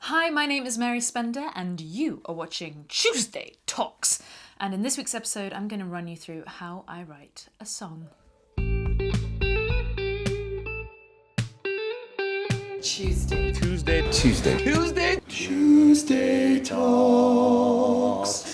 Hi, my name is Mary Spender, and you are watching Tuesday Talks. And in this week's episode, I'm going to run you through how I write a song. Tuesday Talks.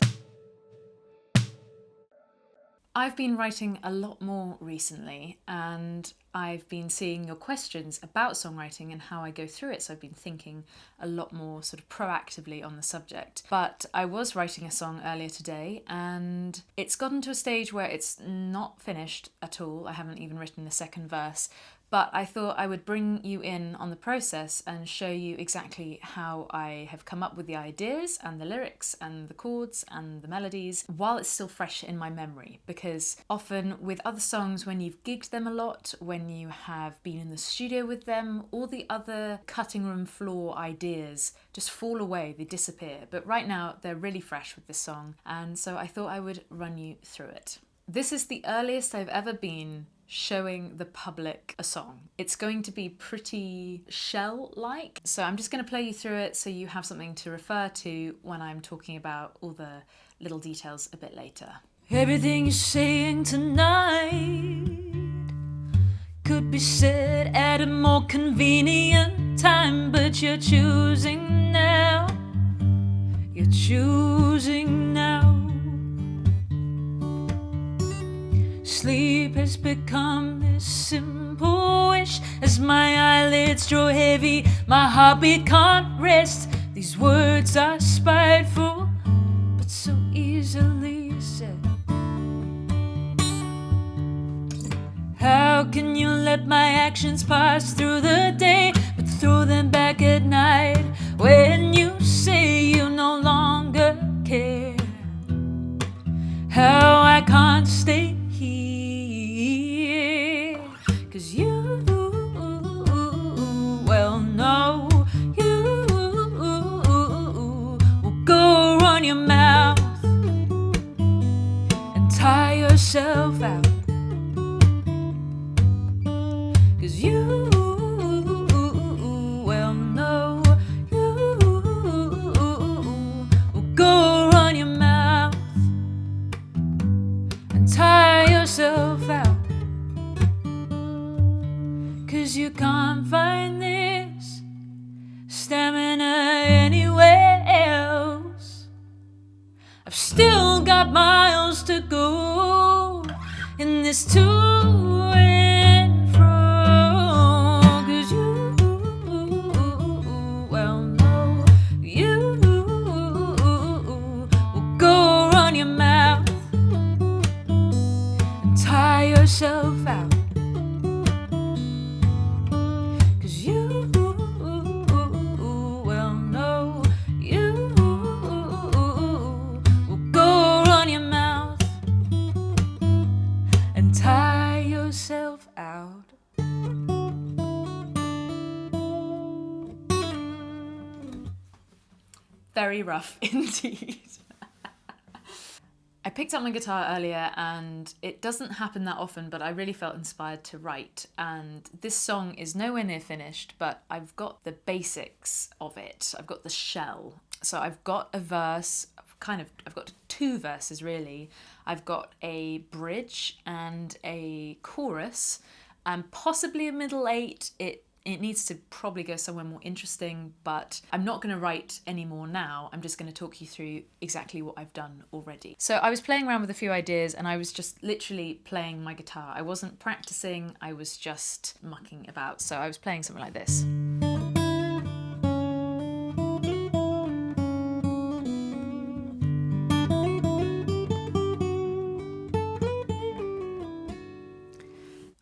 I've been writing a lot more recently, and I've been seeing your questions about songwriting and how I go through it, so I've been thinking a lot more sort of proactively on the subject. But I was writing a song earlier today, and it's gotten to a stage where it's not finished at all. I haven't even written the second verse, but I thought I would bring you in on the process and show you exactly how I have come up with the ideas and the lyrics and the chords and the melodies while it's still fresh in my memory. Because often with other songs, when you've gigged them a lot, when you have been in the studio with them, all the other cutting room floor ideas just fall away, they disappear. But right now they're really fresh with this song, and so I thought I would run you through it. This is the earliest I've ever been showing the public a song. It's going to be pretty shell-like, so I'm just going to play you through it so you have something to refer to when I'm talking about all the little details a bit later. Everything you're saying tonight could be said at a more convenient time, but you're choosing now. You're choosing now. Sleep has become this simple wish. As my eyelids grow heavy, my heartbeat can't rest. These words are spiteful, but so easily said. How can you let my actions pass through the day, but throw them back at night when you say you no longer care? How I can't stay here, 'cause you, well, no, you will go run your mouth and tire yourself out. 'Cause you, well, no, you will go run your mouth and tire yourself out. 'Cause you can't find this stamina anywhere else. I've still got miles to go in this to and fro. 'Cause you, well, no, you will go run your mouth and tire yourself out. 'Cause you, well, no, you will go run your mouth and tire yourself out. Very rough indeed. I picked up my guitar earlier, and it doesn't happen that often, but I really felt inspired to write. And this song is nowhere near finished, but I've got the basics of it. I've got the shell. So I've got a verse, I've got two verses really. I've got a bridge and a chorus, and possibly a middle eight. It needs to probably go somewhere more interesting, but I'm not going to write any more now. I'm just going to talk you through exactly what I've done already. So I was playing around with a few ideas, and I was just literally playing my guitar. I wasn't practicing, I was just mucking about. So I was playing something like this.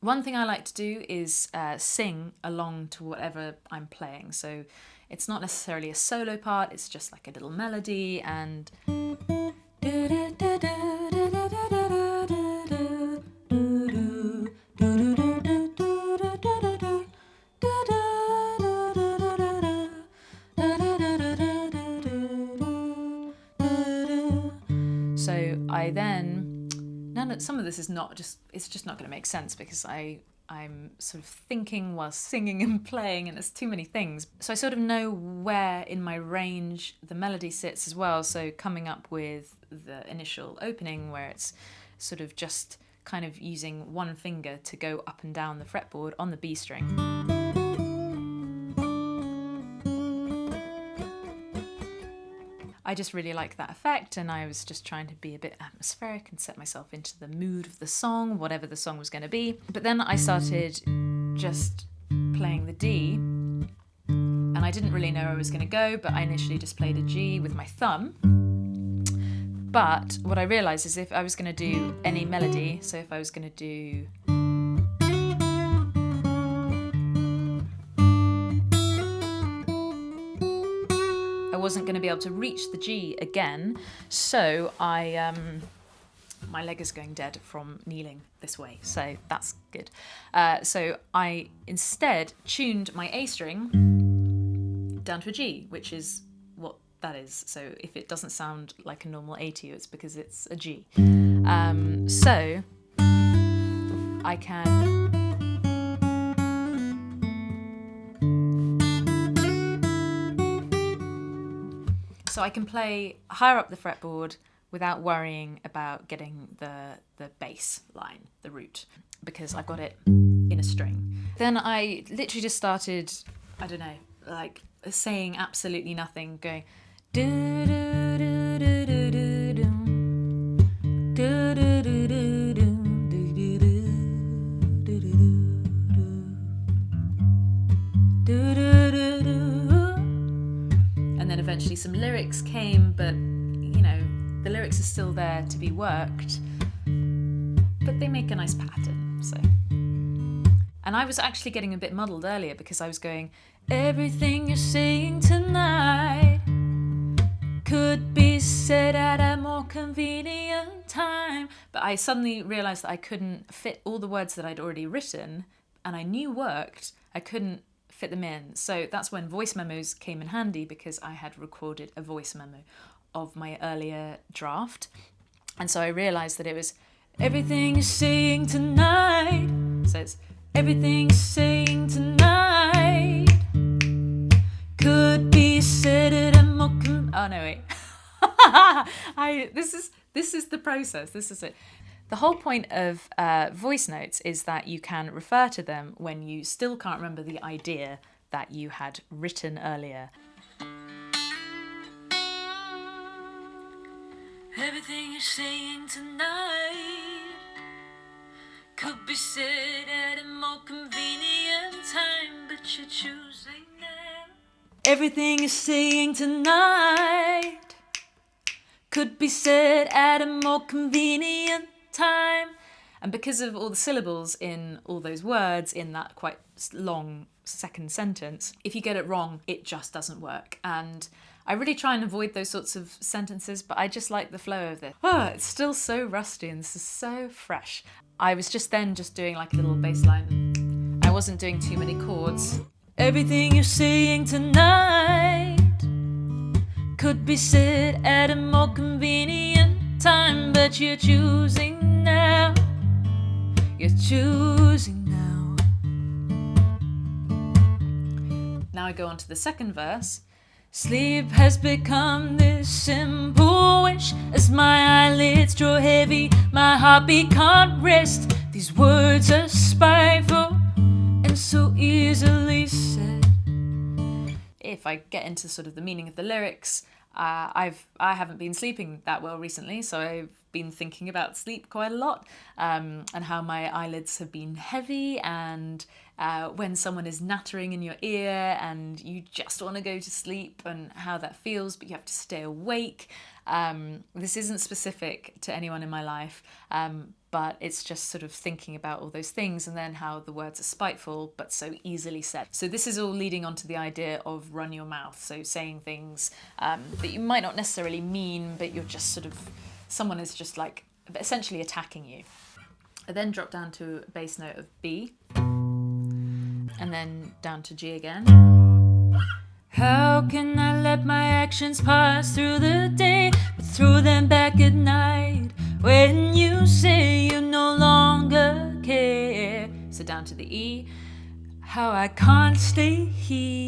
One thing I like to do is sing along to whatever I'm playing. So it's not necessarily a solo part, it's just like a little melody and... So I then... Some of this is not just, it's just not going to make sense because I I'm sort of thinking while singing and playing, and it's too many things. So I sort of know where in my range the melody sits as well. So coming up with the initial opening where it's sort of just kind of using one finger to go up and down the fretboard on the B string. I just really like that effect, and I was just trying to be a bit atmospheric and set myself into the mood of the song, whatever the song was going to be. But then I started just playing the D, and I didn't really know where I was going to go, but I initially just played a G with my thumb. But what I realised is if I was going to do any melody, so if I was going to do... I wasn't going to be able to reach the G again, so my leg is going dead from kneeling this way, so that's good. So I instead tuned my A string down to a G, which is what that is. So if it doesn't sound like a normal A to you, it's because it's a G. So I can... So I can play higher up the fretboard without worrying about getting the bass line, the root, because I've got it in a string. Then I literally just started, I don't know, like saying absolutely nothing, going do do do do do do do do do do do do do do do do. And then eventually some lyrics came, but you know, the lyrics are still there to be worked, but they make a nice pattern. So, and I was actually getting a bit muddled earlier because I was going, everything you're saying tonight could be said at a more convenient time. But I suddenly realised that I couldn't fit all the words that I'd already written and I knew worked. I couldn't fit them in. So that's when voice memos came in handy, because I had recorded a voice memo of my earlier draft. And so I realised that it was everything you're saying tonight. So it's everything you're saying tonight could be said at a more oh no, wait. This is the process. This is it. The whole point of voice notes is that you can refer to them when you still can't remember the idea that you had written earlier. Everything you're saying tonight could be said at a more convenient time, but you're choosing now. Everything you're saying tonight could be said at a more convenient time. And because of all the syllables in all those words in that quite long second sentence, if you get it wrong, it just doesn't work. And I really try and avoid those sorts of sentences, but I just like the flow of this. Oh, it's still so rusty and this is so fresh. I was just doing like a little bass line. I wasn't doing too many chords. Everything you're saying tonight could be said at a more convenient time, but you're choosing now. You're choosing now. Now I go on to the second verse. Sleep has become this simple wish. As my eyelids draw heavy, my heartbeat can't rest. These words are spiteful and so easily said. If I get into sort of the meaning of the lyrics, I haven't been sleeping that well recently, so I've been thinking about sleep quite a lot, and how my eyelids have been heavy, and when someone is nattering in your ear and you just want to go to sleep, and how that feels, but you have to stay awake. This isn't specific to anyone in my life, but it's just sort of thinking about all those things, and then how the words are spiteful but so easily said. So this is all leading on to the idea of run your mouth, so saying things that you might not necessarily mean, but you're just sort of, someone is just like essentially attacking you. I then drop down to a bass note of B, and then down to G again. How can I let my actions pass through the day, but throw them back at night when you say you no longer care? So down to the E. How I can't stay here.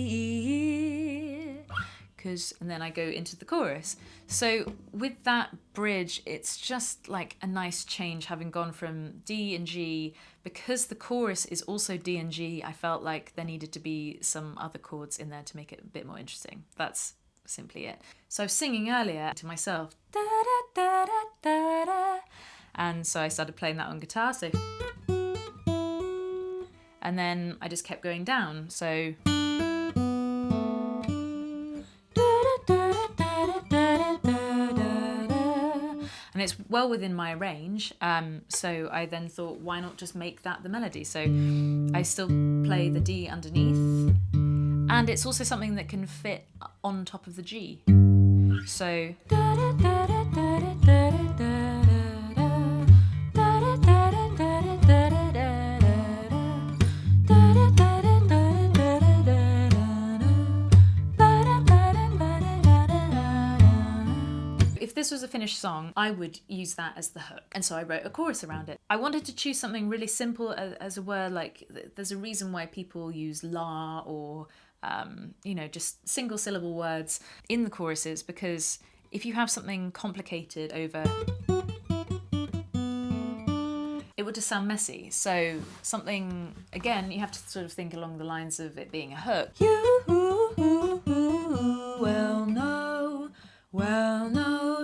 And then I go into the chorus. So with that bridge, it's just like a nice change, having gone from D and G. Because the chorus is also D and G, I felt like there needed to be some other chords in there to make it a bit more interesting. That's simply it. So I was singing earlier to myself, da da da da da da, and so I started playing that on guitar. So, and then I just kept going down. So. And it's well within my range, so I then thought, why not just make that the melody? So I still play the D underneath, and it's also something that can fit on top of the G. So if this was a finished song, I would use that as the hook. And so I wrote a chorus around it. I wanted to choose something really simple as a word, like there's a reason why people use la or, just single syllable words in the choruses, because if you have something complicated over, it would just sound messy. So something, again, you have to sort of think along the lines of it being a hook. Well, no.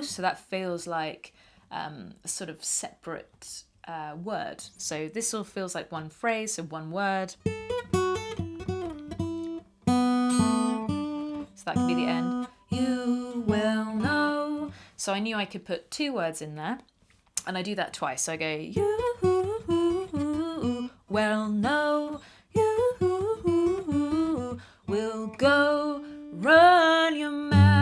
So that feels like a sort of separate word. So this all feels like one phrase, so one word. So that could be the end. You will know. So I knew I could put two words in there, and I do that twice. So I go, you well know, you will go run your mouth.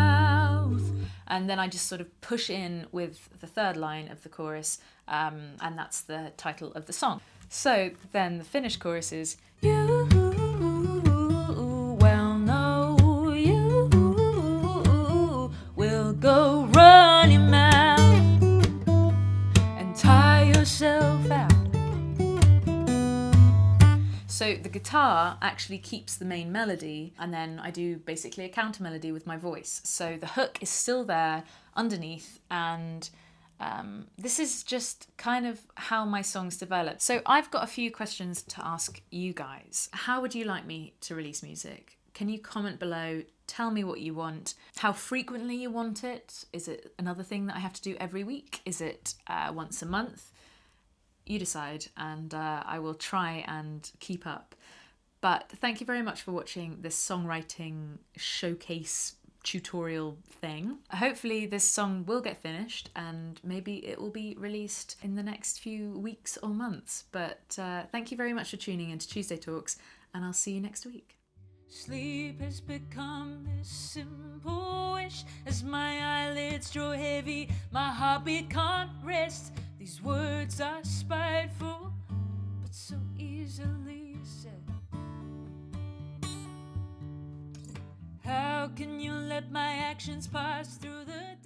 And then I just sort of push in with the third line of the chorus, and that's the title of the song. So then the finished chorus is, you well know, you will go run your mouth and tire yourself out. So the guitar actually keeps the main melody, and then I do basically a counter melody with my voice. So the hook is still there underneath, and this is just kind of how my songs develop. So I've got a few questions to ask you guys. How would you like me to release music? Can you comment below? Tell me what you want, how frequently you want it. Is it another thing that I have to do every week? Is it once a month? You decide, and I will try and keep up. But thank you very much for watching this songwriting showcase tutorial thing. Hopefully this song will get finished, and maybe it will be released in the next few weeks or months. But thank you very much for tuning in to Tuesday Talks, and I'll see you next week. Sleep has become this simple wish. As my eyelids draw heavy, my heartbeat can't rest. These words are spiteful, but so easily said. How can you let my actions pass through the